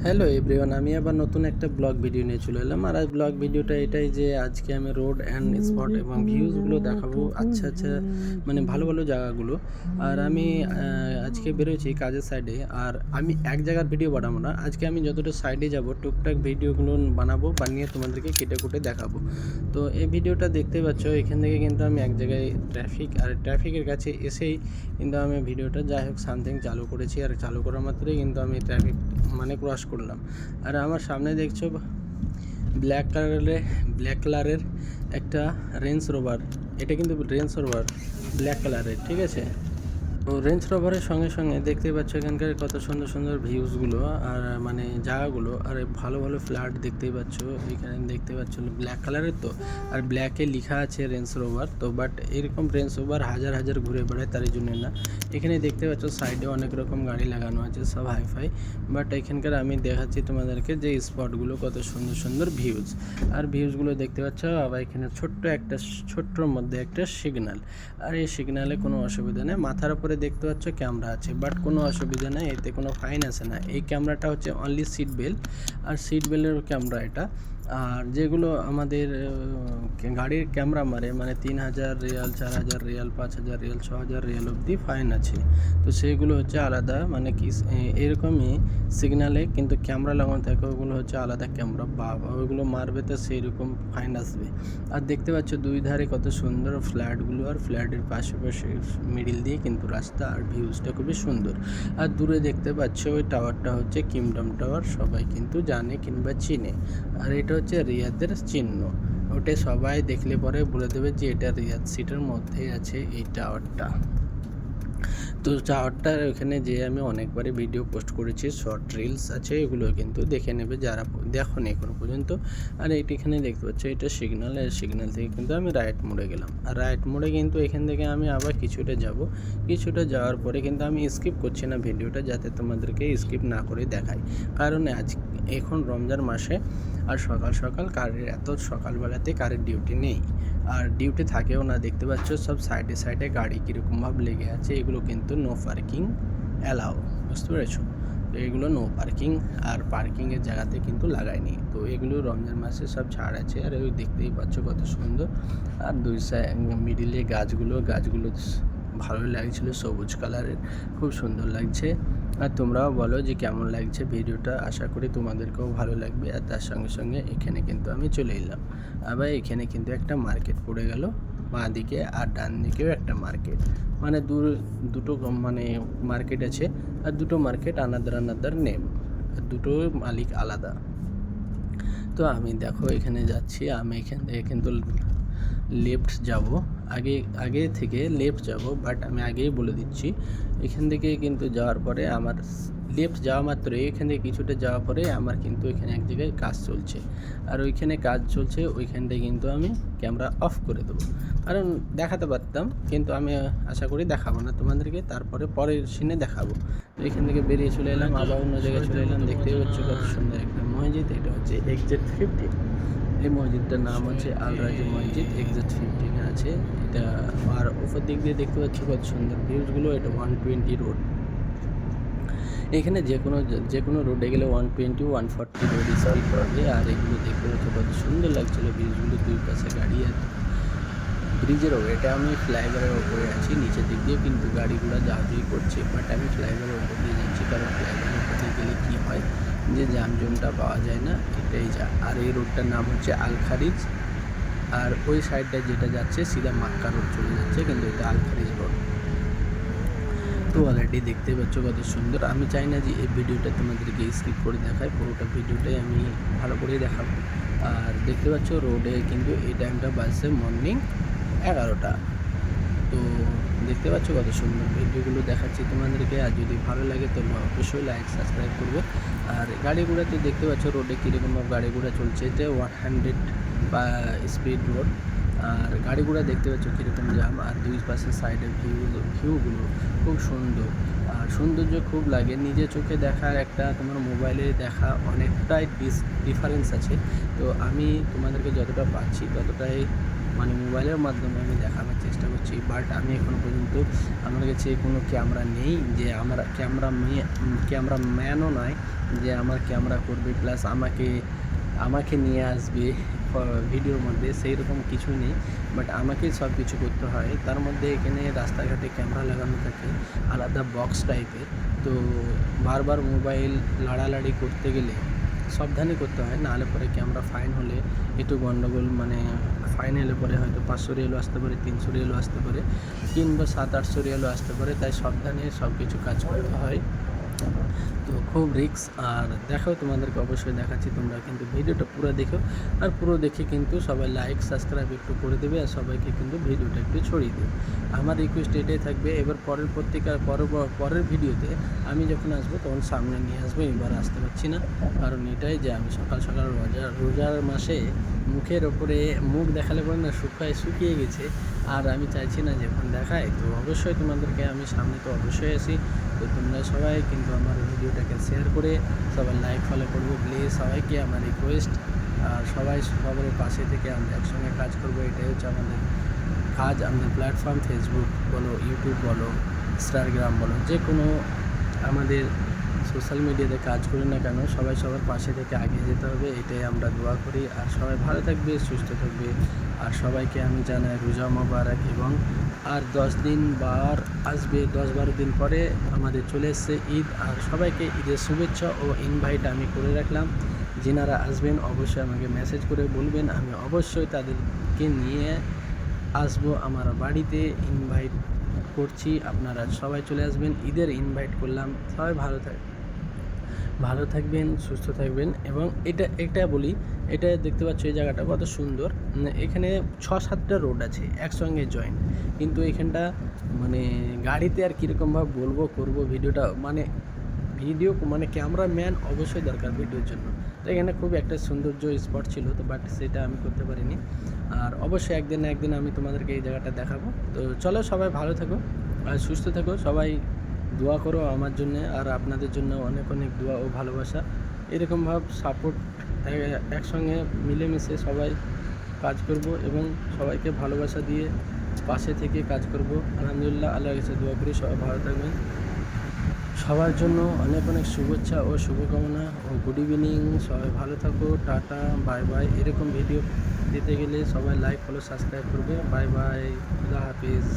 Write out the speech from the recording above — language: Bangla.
হ্যালো এভরিওয়ান, আমি আবার নতুন একটা ব্লগ ভিডিও নিয়ে চলে এলাম। আর আজ ব্লগ ভিডিওটা এটাই যে আজকে আমি রোড অ্যান্ড স্পট এবং ভিউজগুলো দেখাবো, আচ্ছা আচ্ছা মানে ভালো ভালো জায়গাগুলো। আর আমি আজকে বেরোচ্ছি কাজের সাইডে, আর আমি এক জায়গার ভিডিও বানাবো না। আজকে আমি যতটা সাইডে যাব টুকটাক ভিডিওগুলো বানাবো, বানিয়ে তোমাদেরকে কেটে কুটে দেখাবো। তো এই ভিডিওটা দেখতে পাচ্ছ, এখান থেকে কিন্তু আমি এক জায়গায় ট্রাফিকের কাছে এসেই কিন্তু আমি ভিডিওটা যাই হোক সামথিং চালু করেছি। আর চালু করার মাত্রই কিন্তু আমি ট্রাফিক মানে ক্রস করলাম। আর আমার সামনে দেখছো ব্ল্যাক কালারের একটা রেঞ্জ রোভার। এটা কিন্তু রেঞ্জ রোভার ব্ল্যাক কালারের, ঠিক আছে। তো রেঞ্জ রোভারের সঙ্গে সঙ্গে দেখতে পাচ্ছ এখানকার কত সুন্দর সুন্দর ভিউজগুলো আর মানে জায়গাগুলো। আর ভালো ভালো ফ্ল্যাট দেখতেই পাচ্ছ, এখানে দেখতে পাচ্ছ ব্ল্যাক কালারের। তো আর ব্ল্যাকে লেখা আছে রেঞ্জ রোভার। তো বাট এরকম রেঞ্জ রোভার হাজার হাজার ঘুরে বেড়ায়, তার জন্য না। এখানে দেখতে পাচ্ছ সাইডে অনেক রকম গাড়ি লাগানো আছে, সব হাইফাই। বাট এখানকার আমি দেখাচ্ছি তোমাদেরকে যে স্পটগুলো কত সুন্দর সুন্দর ভিউজ। আর ভিউজগুলো দেখতে পাচ্ছ। আবার এখানে ছোট্টর মধ্যে একটা সিগন্যাল। আর এই সিগন্যালে কোনো অসুবিধা নেই, মাথার উপরে দেখতে পাচ্ছ ক্যামেরা আছে, বাট কোনো অসুবিধা নেই, এতে কোনো ফাইন আসে না। এই ক্যামেরাটা হচ্ছে অনলি সিট বেল্ট, আর সিট বেল্টের ক্যামেরা এটা। আর যেগুলো আমাদের গাড়ির ক্যামেরা মারে মানে 3000 রিয়াল, 4000 রিয়াল, 5000 রিয়াল, 6000 রিয়াল অবধি ফাইন আছে। তো সেইগুলো হচ্ছে আলাদা, মানে কি এরকমই সিগন্যালে কিন্তু ক্যামেরা লাগানো থাকে, ওগুলো হচ্ছে আলাদা ক্যামেরা। বা ওইগুলো মারবে তো সেই রকম ফাইন আসবে। আর দেখতে পাচ্ছ দুই ধারে কত সুন্দর ফ্ল্যাটগুলো, আর ফ্ল্যাটের পাশে মিডিল দিয়ে কিন্তু রাস্তা, আর ভিউজটা খুবই সুন্দর। আর দূরে দেখতে পাচ্ছ ওই টাওয়ারটা হচ্ছে কিংডম টাওয়ার, সবাই কিন্তু জানে কিংবা চিনে। আর এটা হচ্ছে রিয়াদের চিহ্ন, ওটা সবাই দেখলে পরে বলে দেবে যে এটা রিয়াদ সিটির মধ্যেই আছে এই টাওয়ারটা। তো টাওয়ারটার ওখানে যে আমি অনেকবারই ভিডিও পোস্ট করেছি, শর্ট রিলস আছে, এগুলো কিন্তু দেখে নেবে যারা দেখো নি এখনো পর্যন্ত। আর এখানে দেখতে পাচ্ছ এটা সিগন্যাল, আর সিগন্যাল থেকে কিন্তু আমি রাইট মোড়ে গেলাম। আর রাইট মোড়ে কিন্তু এখান থেকে আমি আবার কিছুটা যাওয়ার পরে কিন্তু আমি স্কিপ করছি না ভিডিওটা, যাতে তোমাদেরকে স্কিপ না করে দেখাই। কারণ এখন রমজান মাসে, আর সকাল সকাল এত সকালবেলাতে কারের ডিউটি নেই, আর ডিউটি থাকেও না। দেখতে পাচ্ছ সব সাইডে সাইডে গাড়ি কীরকমভাবে লেগে আছে, এগুলো কিন্তু নো পার্কিং অ্যালাউ, বুঝতে পেরেছো। তো এগুলো নো পার্কিং, আর পার্কিংয়ের জায়গাতে কিন্তু লাগায়নি। তো এগুলো রমজান মাসে সব ছাড় আছে। আর ওই দেখতেই পাচ্ছ কত সুন্দর। আর দুই সাইড মিডিলে গাছগুলো ভালোই লাগছিলো, সবুজ কালারের, খুব সুন্দর লাগছে। আর তোমরাও বলো যে কেমন লাগছে ভিডিওটা, আশা করি তোমাদেরকেও ভালো লাগবে। আর তার সঙ্গে সঙ্গে এখানে কিন্তু আমি চলে এলাম। আবার এখানে কিন্তু একটা মার্কেট পড়ে গেল বাঁ দিকে, আর ডান দিকেও একটা মার্কেট, মানে দুটো মানে মার্কেট আছে। আর দুটো মার্কেট আনাদার নেম, আর দুটো মালিক আলাদা। তো আমি দেখো এখানে যাচ্ছি, আমি এখান থেকে কিন্তু লেফট যাব, আগে থেকে লেফট যাব। বাট আমি আগেই বলে দিচ্ছি, এখান থেকে কিন্তু যাওয়ার পরে আমার লেফট যাওয়া মাত্র এখান থেকে কিছুটা যাওয়ার পরে আমার কিন্তু এখানে এক জায়গায় কাজ চলছে। আর ওইখানে কাজ চলছে, ওইখানটায় কিন্তু আমি ক্যামেরা অফ করে দেবো, কারণ দেখাতে পারতাম, কিন্তু আমি আশা করি দেখাবো না তোমাদেরকে, তারপরে পরের সিনে দেখাবো। তো এখান থেকে বেরিয়ে চলে এলাম, আবার অন্য জায়গায় চলে এলাম। দেখতেই হচ্ছে কত সুন্দর একটা মসজিদ, এটা হচ্ছে এক্সিট 15। এই মসজিদটার নাম হচ্ছে আল রাজি মসজিদ, এক্সিট 15 আছে এটা। আর উপর দিক দিয়ে দেখতে পাচ্ছি কত সুন্দর ভিউজগুলো। এটা 120 রোড, এখানে যে কোনো রোডে গেলে 120 140 রোড স্পিড পাবে। আর এগুলো দেখতে পাচ্ছি কত সুন্দর লাগছিলো ভিউজগুলো, দুই পাশে গাড়ি। আর ব্রিজের ওপরে, এটা আমি ফ্লাইওভারের ওপরে আছি, নিচের দিক দিয়ে কিন্তু গাড়িগুলো যাওয়াই করছে। বাট আমি ফ্লাইওভারের ওপর দিয়ে যাচ্ছি, কারণ ফ্লাইওভারের ওপর দিয়ে গেলে কী হয় যে জামজমটা পাওয়া যায় না, এটাই যা। আর এই রোডটার নাম হচ্ছে আল খারিজ। আর ওই সাইডটা যেটা যাচ্ছে সিধা মাক্কা রোড চলে যাচ্ছে, কিন্তু এটা আল খারিজ রোড। তো অলরেডি দেখতে পাচ্ছ কত সুন্দর। আমি চাই না যে এই ভিডিওটা তোমাদেরকে স্কিপ করে দেখায়, পুরোটা ভিডিওটাই আমি ভালো করে দেখাবো। আর দেখতে পাচ্ছ রোডে কিন্তু এই টাইমটা বাজছে মর্নিং 11টা। তো দেখতে পাচ্ছ কত সুন্দর ভিডিওগুলো দেখাচ্ছি তোমাদেরকে। আর যদি ভালো লাগে তো অবশ্যই লাইক সাবস্ক্রাইব করবে। আর গাড়ি ঘোড়াতে দেখতে পাচ্ছ রোডে কীরকমভাবে গাড়ি ঘোড়া চলছে, এতে 100 বা স্পিড রোড। আর গাড়ি ঘোড়া দেখতে পাচ্ছ কীরকম জাম, আর দুই পাশের সাইডের ভিউগুলো খুব সুন্দর। আর সৌন্দর্য খুব লাগে, নিজে চোখে দেখার একটা তোমার মোবাইলে দেখা অনেকটাই ডিফারেন্স আছে। তো আমি তোমাদেরকে যতটা পাচ্ছি ততটাই মানে মোবাইলের মাধ্যমে আমি দেখানোর চেষ্টা করছি। বাট আমি এখনও পর্যন্ত আমার কাছে কোনো ক্যামেরা নেই, যে আমার ক্যামেরাম্যানও নয় যে আমার ক্যামেরা করবে প্লাস আমাকে নিয়ে আসবে ভিডিওর মধ্যে, সেই রকম কিছুই নেই। বাট আমাকেই সব কিছু করতে হয়। তার মধ্যে এখানে রাস্তাঘাটে ক্যামেরা লাগানো থাকে আলাদা বক্স টাইপের। তো বারবার মোবাইল লাড়ালাড়ি করতে গেলে সাবধানে করতে হয়, নাহলে পরে ক্যামেরা ফাইন হলে একটু গন্ডগোল, মানে ফাইন এলে পরে হয়তো 500 রিয়ালও আসতে পারে, 300 রিয়ালও আসতে পারে, কিংবা 700-800 রিয়ালও আসতে পারে। তাই সাবধানে সব কিছু কাজ করতে হয়। তো খুব রিস্ক। আর দেখো, তোমাদেরকে অবশ্যই দেখাচ্ছি, তোমরা কিন্তু ভিডিওটা পুরো দেখো। আর পুরো দেখে কিন্তু সবাই লাইক সাবস্ক্রাইব একটু করে দেবে, আর সবাইকে কিন্তু ভিডিওটা একটু ছড়িয়ে দেবে। আমার রিকোয়েস্ট এটাই থাকবে। এবার পরের ভিডিওতে আমি যখন আসবো তখন সামনে নিয়ে আসবো। এবার আসতে পারছি না, কারণ এটাই যে আমি সকাল সকাল রোজার মাসে মুখের ওপরে মুখ দেখালে পরে না শুকিয়ে গেছে। আর আমি চাইছি না যে এখন দেখায়। তো অবশ্যই তোমাদেরকে আমি সামনে তো অবশ্যই আসি। তো তোমরা সবাই কিন্তু আমার ভিডিওটাকে শেয়ার করে সবাই লাইক ফলো করবে প্লিজ, সবাইকে আমার রিকোয়েস্ট। আর সবাই সবার পাশে থেকে আমরা একসঙ্গে কাজ করবো, এটাই হচ্ছে আমাদের কাজ। আমাদের প্ল্যাটফর্ম ফেসবুক বলো, ইউটিউব বলো, ইনস্টাগ্রাম বলো, যে কোনো আমাদের সোশ্যাল মিডিয়াতে কাজ করি না কেন, সবাই সবার পাশে থেকে এগিয়ে যেতে হবে, এটাই আমরা দোয়া করি। আর সবাই ভালো থাকবে, সুস্থ থাকবে। আর সবাইকে আমি জানাই রোজা মোবারক। এবং আর 10 দিন বার আসবে, 10-12 দিন পরে আমাদের চলে এসছে ঈদ। আর সবাইকে ঈদের শুভেচ্ছা ও ইনভাইট আমি করে রাখলাম। যিনারা আসবেন অবশ্যই আমাকে মেসেজ করে বলবেন, আমি অবশ্যই তাদেরকে নিয়ে আসবো আমার বাড়িতে। ইনভাইট করছি, আপনারা সবাই চলে আসবেন, ঈদের ইনভাইট করলাম। সবাই ভালো থাকবেন, সুস্থ থাকবেন। এবং এটা বলি, এটা দেখতে পাচ্ছ এই জায়গাটা কত সুন্দর। এখানে 6-7টা রোড আছে একসঙ্গে জয়েন্ট, কিন্তু এখানটা মানে গাড়িতে আর কীরকমভাবে করবো ভিডিওটা, মানে ক্যামেরাম্যান অবশ্যই দরকার ভিডিওর জন্য। তো এখানে খুব একটা সৌন্দর্য স্পট ছিল, তো বাট সেটা আমি করতে পারিনি। আর অবশ্যই একদিন না একদিন আমি তোমাদেরকে এই জায়গাটা দেখাবো। তো চলো, সবাই ভালো থাকো আর সুস্থ থাকো। সবাই দোয়া করো আমার জন্যে, আর আপনাদের জন্য অনেক অনেক দোয়া ও ভালোবাসা। এরকমভাবে সাপোর্ট একসঙ্গে মিলেমিশে সবাই কাজ করব এবং সবাইকে ভালোবাসা দিয়ে পাশে থেকে কাজ করব। আলহামদুলিল্লাহ, আল্লাহর কাছে দোয়া করি সবাই ভালো থাকবেন। সবার জন্য অনেক অনেক শুভেচ্ছা ও শুভকামনা ও গুড ইভিনিং। সবাই ভালো থাকো, টাটা, বাই বাই। এরকম ভিডিও দিতে গেলে সবাই লাইক ফলো সাবস্ক্রাইব করবে। বাই বাই, খুদা হাফিজ।